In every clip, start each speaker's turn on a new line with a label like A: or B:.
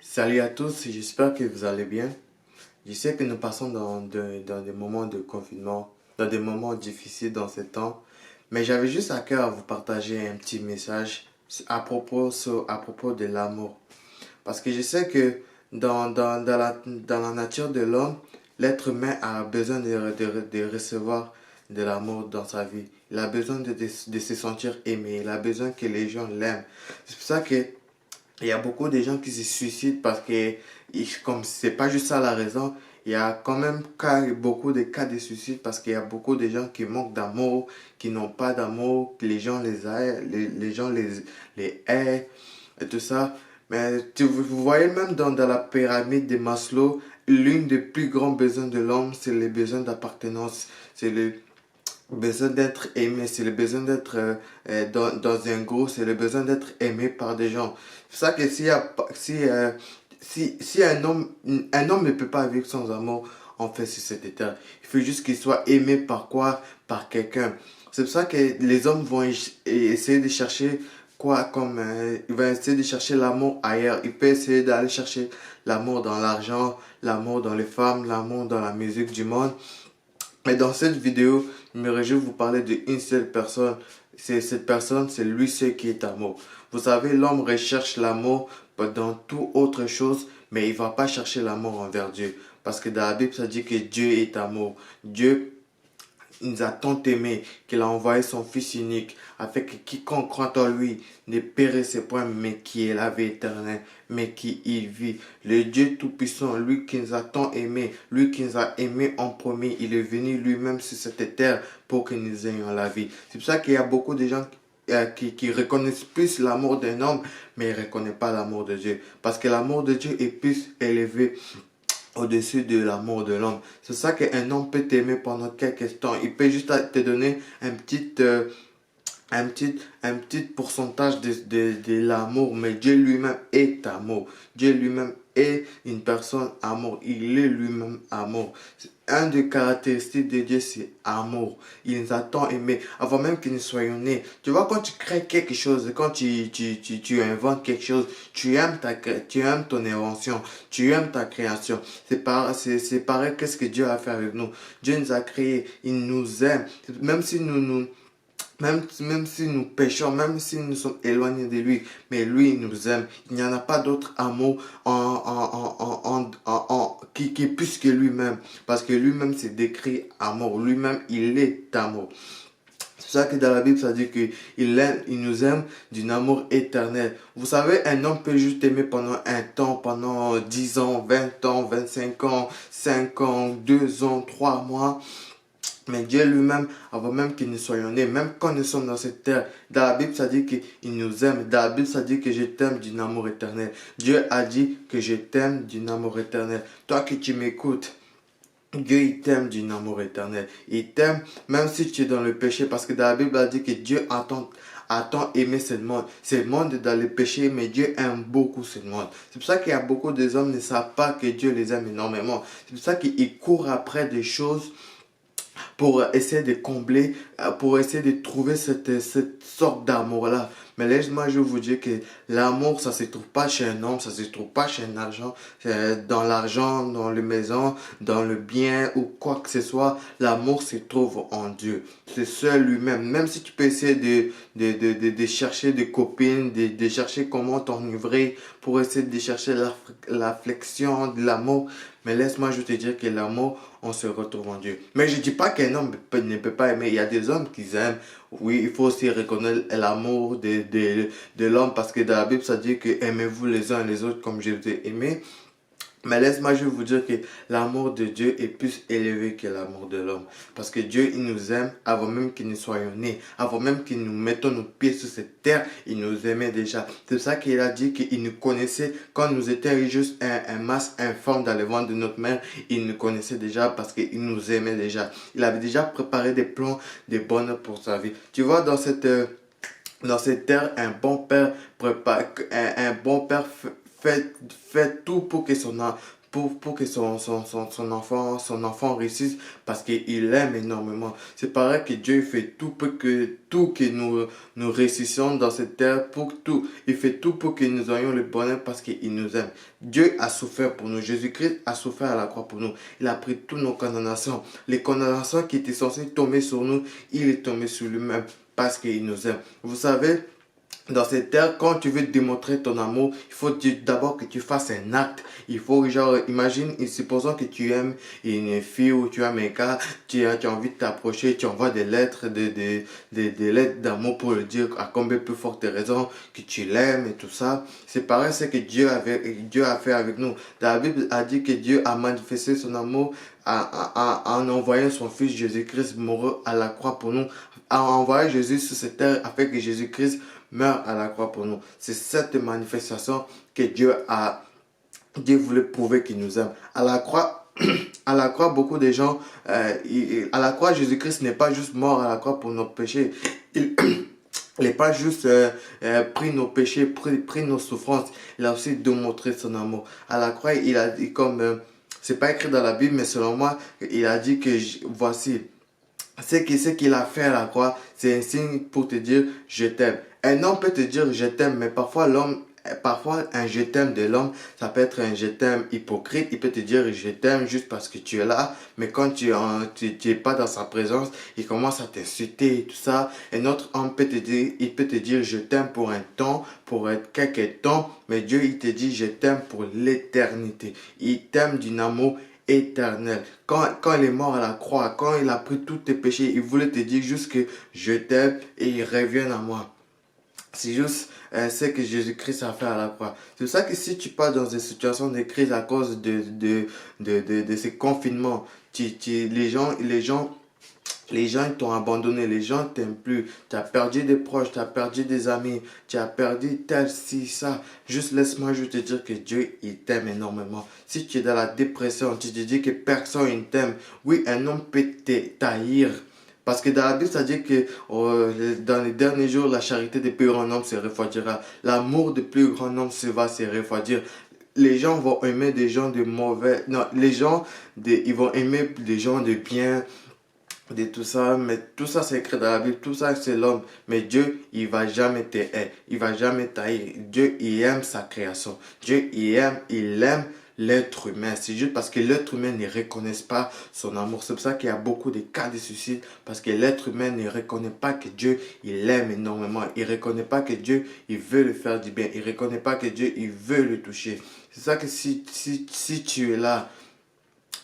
A: Salut à tous, j'espère que vous allez bien. Je sais que nous passons dans des moments de confinement, dans des moments difficiles dans ces temps, mais j'avais juste à cœur à vous partager un petit message à propos de l'amour. Parce que je sais que dans la nature de l'homme, l'être humain a besoin de recevoir de l'amour dans sa vie. Il a besoin de se sentir aimé, il a besoin que les gens l'aiment. C'est pour ça que il y a beaucoup de gens qui se suicident parce que, comme c'est pas juste ça la raison, il y a quand même beaucoup de cas de suicide parce qu'il y a beaucoup de gens qui manquent d'amour, qui n'ont pas d'amour, que les gens les haïssent, les gens les haïssent et tout ça. Mais vous voyez même dans la pyramide de Maslow, l'une des plus grands besoins de l'homme, c'est le besoin d'appartenance. C'est le besoin d'être aimé, c'est le besoin d'être dans un groupe, c'est le besoin d'être aimé par des gens. C'est ça que s'il y a, pas- si un homme ne peut pas vivre sans amour, en fait, sur cette terre. Il faut juste qu'il soit aimé par quoi? Par quelqu'un. C'est pour ça que les hommes vont essayer de chercher quoi comme ils vont essayer de chercher l'amour ailleurs. Ils peuvent essayer d'aller chercher l'amour dans l'argent, l'amour dans les femmes, l'amour dans la musique du monde. Mais dans cette vidéo, je me réjouis de vous parler d'une seule personne. Cette personne, c'est lui seul qui est amour. Vous savez, l'homme recherche l'amour dans toute autre chose, mais il ne va pas chercher l'amour envers Dieu. Parce que dans la Bible, ça dit que Dieu est amour. Dieu il nous a tant aimé qu'il a envoyé son Fils unique, afin que quiconque croit en lui ne périsse point, mais qui est la vie éternelle, mais qui y vit. Le Dieu Tout-Puissant, lui qui nous a tant aimé, lui qui nous a aimé en premier, il est venu lui-même sur cette terre pour que nous ayons la vie. C'est pour ça qu'il y a beaucoup de gens qui reconnaissent plus l'amour d'un homme, mais ils ne reconnaissent pas l'amour de Dieu. Parce que l'amour de Dieu est plus élevé au-dessus de l'amour de l'homme. C'est ça qu'un homme peut t'aimer pendant quelques temps. Il peut juste te donner un petit pourcentage de l'amour, mais Dieu lui-même est amour. Dieu lui-même est une personne amour. Il est lui-même amour. Un des caractéristiques de Dieu, c'est amour. Il nous a tant aimés, avant même que nous soyons nés. Tu vois, quand tu crées quelque chose, quand tu inventes quelque chose, tu aimes ton invention, tu aimes ta création. C'est pareil qu'est-ce que Dieu a fait avec nous. Dieu nous a créés, il nous aime. Même si même si nous péchons, même si nous sommes éloignés de lui, mais lui il nous aime. Il n'y en a pas d'autre amour qui est plus que lui-même. Parce que lui-même c'est décrit amour. Lui-même il est amour. C'est ça que dans la Bible, ça dit qu'il nous aime d'un amour éternel. Vous savez, un homme peut juste aimer pendant un temps, pendant 10 ans, 20 ans, 25 ans, 5 ans, 2 ans, 3 mois. Mais Dieu lui-même, avant même que nous soyons nés, même quand nous sommes dans cette terre, dans la Bible, ça dit qu'il nous aime. Dans la Bible, ça dit que je t'aime d'un amour éternel. Dieu a dit que je t'aime d'un amour éternel. Toi qui tu m'écoutes, Dieu il t'aime d'un amour éternel. Il t'aime même si tu es dans le péché, parce que dans la Bible, elle dit que Dieu a tant aimé ce monde. Ce monde est dans le péché, mais Dieu aime beaucoup ce monde. C'est pour ça qu'il y a beaucoup d'hommes qui ne savent pas que Dieu les aime énormément. C'est pour ça qu'ils courent après des choses pour essayer de combler, pour essayer de trouver cette sorte d'amour-là. Mais laisse-moi, je vous dire que l'amour, ça se trouve pas chez un homme, ça se trouve pas chez un argent, dans l'argent, dans les maisons, dans le bien ou quoi que ce soit. L'amour se trouve en Dieu. C'est seul lui-même. Même si tu peux essayer de chercher des copines, de chercher comment t'enivrer, pour essayer de chercher la flexion de l'amour. Mais laisse-moi je te dire que l'amour, on se retrouve en Dieu. Mais je ne dis pas qu'un homme ne peut pas aimer. Il y a des hommes qui aiment. Oui, il faut aussi reconnaître l'amour de l'homme parce que dans la Bible, ça dit que aimez-vous les uns les autres comme je vous ai aimé. Mais laisse-moi je vous dire que l'amour de Dieu est plus élevé que l'amour de l'homme. Parce que Dieu, il nous aime avant même que nous soyons nés. Avant même que nous mettons nos pieds sur cette terre, il nous aimait déjà. C'est pour ça qu'il a dit qu'il nous connaissait quand nous étions juste un masque informe dans le ventre de notre mère. Il nous connaissait déjà parce qu'il nous aimait déjà. Il avait déjà préparé des plans de bonheur pour sa vie. Tu vois, dans cette terre, un bon père fait tout pour que pour que son enfant réussisse parce qu'il aime énormément. C'est pareil que Dieu fait tout pour que nous réussissions dans cette terre, pour tout. Il fait tout pour que nous ayons le bonheur parce qu'il nous aime. Dieu a souffert pour nous. Jésus-Christ a souffert à la croix pour nous. Il a pris toutes nos condamnations. Les condamnations qui étaient censées tomber sur nous, il est tombé sur lui-même parce qu'il nous aime. Vous savez, dans cette terre, quand tu veux démontrer ton amour, il faut d'abord que tu fasses un acte. Il faut, genre, imagine, supposons que tu aimes une fille ou tu aimes un gars, tu as envie de t'approcher, tu envoies des lettres, des lettres d'amour pour lui dire à combien plus forte raison que tu l'aimes et tout ça. C'est pareil, c'est que Dieu a fait avec nous. Dans la Bible a dit que Dieu a manifesté son amour en envoyant son fils Jésus-Christ mourir à la croix pour nous, a envoyé Jésus sur cette terre afin que Jésus-Christ meurt à la croix pour nous. C'est cette manifestation que Dieu voulait prouver qu'il nous aime. À la croix, à la croix, beaucoup de gens, à la croix, Jésus-Christ n'est pas juste mort à la croix pour nos péchés. Il n'est pas juste pris nos péchés, pris nos souffrances. Il a aussi démontré son amour. À la croix, il a dit comme, c'est pas écrit dans la Bible, mais selon moi, il a dit que voici, ce qu'il a fait à la croix, c'est un signe pour te dire je t'aime. Un homme peut te dire je t'aime, mais parfois un je t'aime de l'homme, ça peut être un je t'aime hypocrite. Il peut te dire je t'aime juste parce que tu es là, mais quand tu es pas dans sa présence, il commence à t'insulter et tout ça. Un autre homme peut te dire, il peut te dire je t'aime pour un temps, pour être quelques temps, mais Dieu il te dit je t'aime pour l'éternité. Il t'aime d'un amour éternel. Quand il est mort à la croix, quand il a pris tous tes péchés, il voulait te dire juste que je t'aime et il revient à moi. C'est juste ce que Jésus-Christ a fait à la croix. C'est pour ça que si tu pars dans des situations de crise à cause de ces confinements, les gens ils t'ont abandonné, les gens ne t'aiment plus, tu as perdu des proches, tu as perdu des amis, tu as perdu tel, ci, ça. Juste laisse-moi juste te dire que Dieu, il t'aime énormément. Si tu es dans la dépression, tu te dis que personne ne t'aime, oui, un homme peut t'haïr. Parce que dans la Bible, ça dit que dans les derniers jours, la charité des plus grands hommes se refroidira. L'amour des plus grands hommes va se refroidir. Les gens vont aimer des gens de mauvais. Non, ils vont aimer des gens de bien, de tout ça, mais tout ça c'est écrit dans la Bible, tout ça c'est l'homme. Mais Dieu, il va jamais te haïr, il va jamais t'haïr. Dieu, il aime sa création. Dieu, il aime l'être humain. C'est juste parce que l'être humain ne reconnaît pas son amour. C'est pour ça qu'il y a beaucoup de cas de suicide, parce que l'être humain ne reconnaît pas que Dieu, il l'aime énormément. Il ne reconnaît pas que Dieu, il veut le faire du bien. Il ne reconnaît pas que Dieu, il veut le toucher. C'est ça que si tu es là,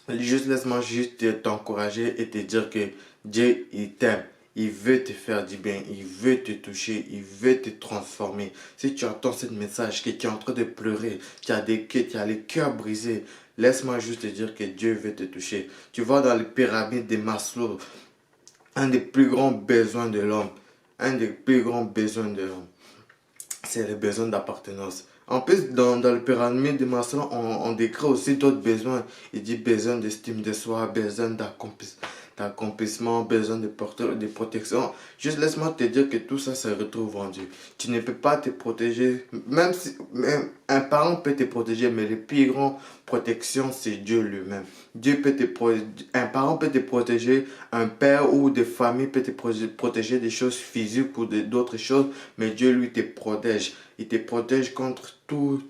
A: juste laisse-moi juste t'encourager et te dire que Dieu, il t'aime. Il veut te faire du bien, il veut te toucher, il veut te transformer. Si tu entends ce message, que tu es en train de pleurer, tu as les cœurs brisés, laisse-moi juste te dire que Dieu veut te toucher. Tu vois dans les pyramides de Maslow, un des plus grands besoins de l'homme, c'est le besoin d'appartenance. En plus, dans le pyramide de Maslow, on décrit aussi d'autres besoins. Il dit besoin d'estime de soi, besoin d'accomplissement, besoin de protection. Juste laisse-moi te dire que tout ça se retrouve en Dieu. Tu ne peux pas te protéger, même un parent peut te protéger, mais le plus grand protection, c'est Dieu lui-même. Un parent peut te protéger, un père ou des familles peut te protéger des choses physiques ou d'autres choses, mais Dieu lui te protège. Il te protège contre tout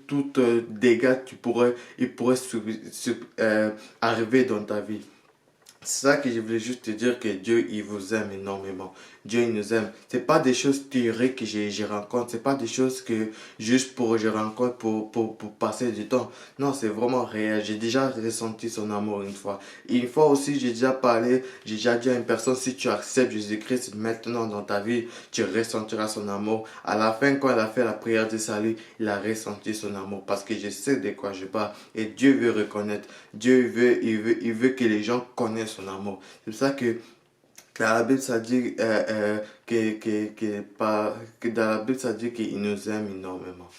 A: dégât il pourrait arriver dans ta vie. C'est ça que je voulais juste te dire, que Dieu, il vous aime énormément. Dieu, il nous aime. C'est pas des choses théoriques que je rencontre. C'est pas des choses que juste je rencontre pour passer du temps. Non, c'est vraiment réel. J'ai déjà ressenti son amour une fois. Et une fois aussi, j'ai déjà dit à une personne, si tu acceptes Jésus-Christ maintenant dans ta vie, tu ressentiras son amour. À la fin, quand elle a fait la prière de salut, il a ressenti son amour. Parce que je sais de quoi je parle. Et Dieu veut reconnaître. Il veut que les gens connaissent son amour. C'est pour ça que dans la Bible, ça dit que dans la Bible, ça dit qu'il nous aime énormément.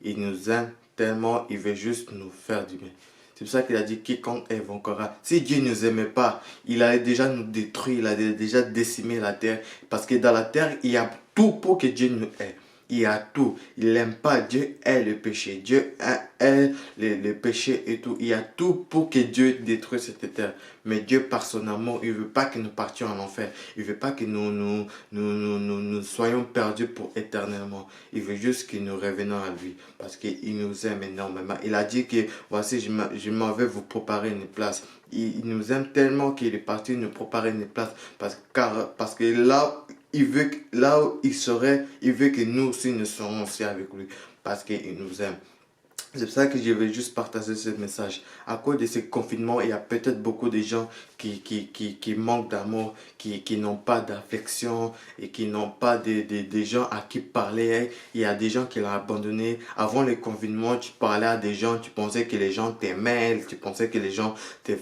A: Il nous aime tellement, il veut juste nous faire du bien. C'est pour ça qu'il a dit quiconque invaincra. Si Dieu ne nous aimait pas, il allait déjà nous détruire, il allait déjà décimer la terre. Parce que dans la terre, il y a tout pour que Dieu nous ait. il y a tout. Il n'aime pas, Dieu est le péché. Dieu est le péché et tout. Il y a tout pour que Dieu détruise cette terre. Mais Dieu, par son amour, il ne veut pas que nous partions en enfer. Il ne veut pas que nous soyons perdus pour éternellement. Il veut juste que nous revenons à lui. Parce qu'il nous aime énormément. Il a dit que, voici, je m'en vais vous préparer une place. Il nous aime tellement qu'il est parti nous préparer une place. Parce que là, là où il serait, il veut que nous aussi nous serons aussi avec lui. Parce qu'il nous aime. C'est pour ça que je vais juste partager ce message. À cause de ce confinement, il y a peut-être beaucoup de gens qui manquent d'amour, qui n'ont pas d'affection et qui n'ont pas de gens à qui parler. Il y a des gens qui l'ont abandonné. Avant le confinement, tu parlais à des gens, tu pensais que les gens t'aimaient, tu pensais que les gens t'aient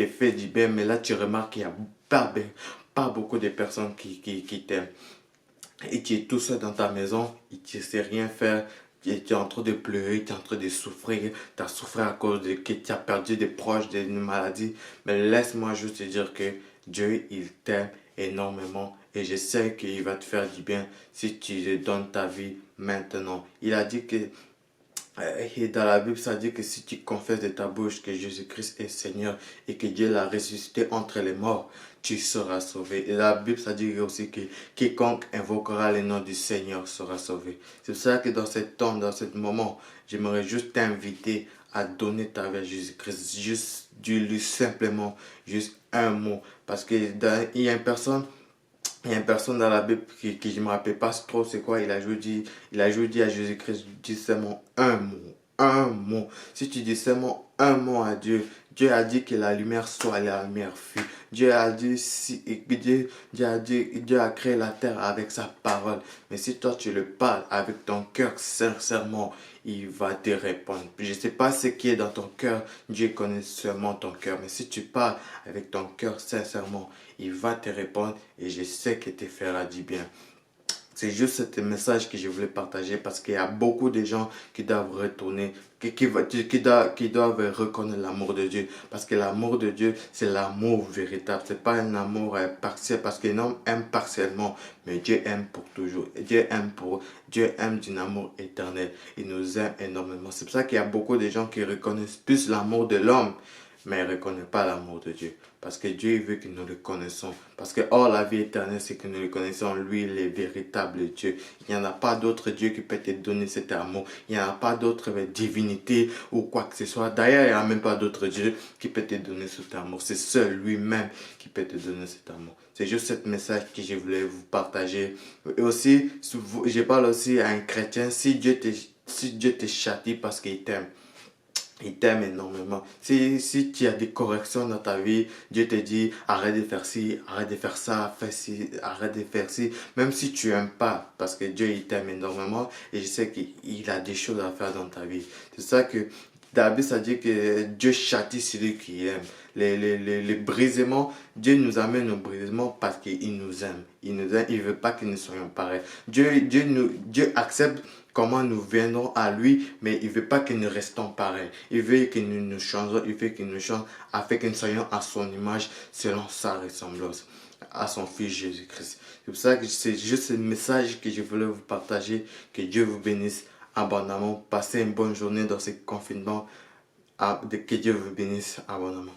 A: fait du bien. Mais là, tu remarques qu'il n'y a pas beaucoup de personnes qui t'aiment. Et tu es tout seul dans ta maison et tu ne sais rien faire. Tu es en train de pleurer, tu es en train de souffrir. Tu as souffert à cause de que tu as perdu des proches, d'une maladie. Mais laisse-moi juste te dire que Dieu, il t'aime énormément. Et je sais qu'il va te faire du bien si tu lui donnes ta vie maintenant. Il a dit que et dans la Bible, ça dit que si tu confesses de ta bouche que Jésus-Christ est Seigneur et que Dieu l'a ressuscité entre les morts, tu seras sauvé. Et la Bible, ça dit aussi que quiconque invoquera le nom du Seigneur sera sauvé. C'est pour ça que dans ce temps, dans ce moment, j'aimerais juste t'inviter à donner ta vie à Jésus-Christ. Juste, dis-lui simplement, juste un mot. Parce que il y a une personne. Il y a une personne dans la Bible qui je ne me rappelle pas trop c'est quoi, il a juste dit à Jésus-Christ, dis seulement un mot, un mot. Si tu dis seulement un mot à Dieu, Dieu a dit que la lumière soit, la lumière fut. Dieu a dit, Dieu a créé la terre avec sa parole. Mais si toi tu le parles avec ton cœur sincèrement, il va te répondre. Je ne sais pas ce qui est dans ton cœur, Dieu connaît seulement ton cœur. Mais si tu parles avec ton cœur sincèrement, il va te répondre et je sais qu'il te fera du bien. C'est juste ce message que je voulais partager parce qu'il y a beaucoup de gens qui doivent retourner, qui doivent reconnaître l'amour de Dieu. Parce que l'amour de Dieu, c'est l'amour véritable. C'est pas un amour partiel parce que l'homme aime partiellement, mais Dieu aime pour toujours. Et Dieu aime d'un amour éternel. Il nous aime énormément. C'est pour ça qu'il y a beaucoup de gens qui reconnaissent plus l'amour de l'homme, mais il ne reconnaît pas l'amour de Dieu. Parce que Dieu veut que nous le connaissons. Parce que la vie éternelle, c'est que nous le connaissons. Lui, le véritable Dieu. Il n'y en a pas d'autre Dieu qui peut te donner cet amour. Il n'y en a pas d'autre divinité ou quoi que ce soit. D'ailleurs, il n'y a même pas d'autre Dieu qui peut te donner cet amour. C'est seul lui-même qui peut te donner cet amour. C'est juste ce message que je voulais vous partager. Et aussi, je parle aussi à un chrétien. Si Dieu te châtie parce qu'il t'aime, il t'aime énormément. Si tu as des corrections dans ta vie, Dieu te dit arrête de faire ci, arrête de faire ça, fais ci, arrête de faire ci. Même si tu n'aimes pas, parce que Dieu il t'aime énormément et je sais qu'il a des choses à faire dans ta vie. C'est ça que David ça dit que Dieu châtie celui qui aime. Les brisements, Dieu nous amène au brisement parce qu'il nous aime. Il nous aime, il ne veut pas que nous soyons pareils. Dieu accepte comment nous viendrons à lui, mais il ne veut pas que nous restons pareils. Il veut que nous nous changeons, il veut que nous changeons afin que nous soyons à son image selon sa ressemblance, à son Fils Jésus-Christ. C'est pour ça que c'est juste ce message que je voulais vous partager. Que Dieu vous bénisse abondamment. Passez une bonne journée dans ce confinement. Que Dieu vous bénisse abondamment.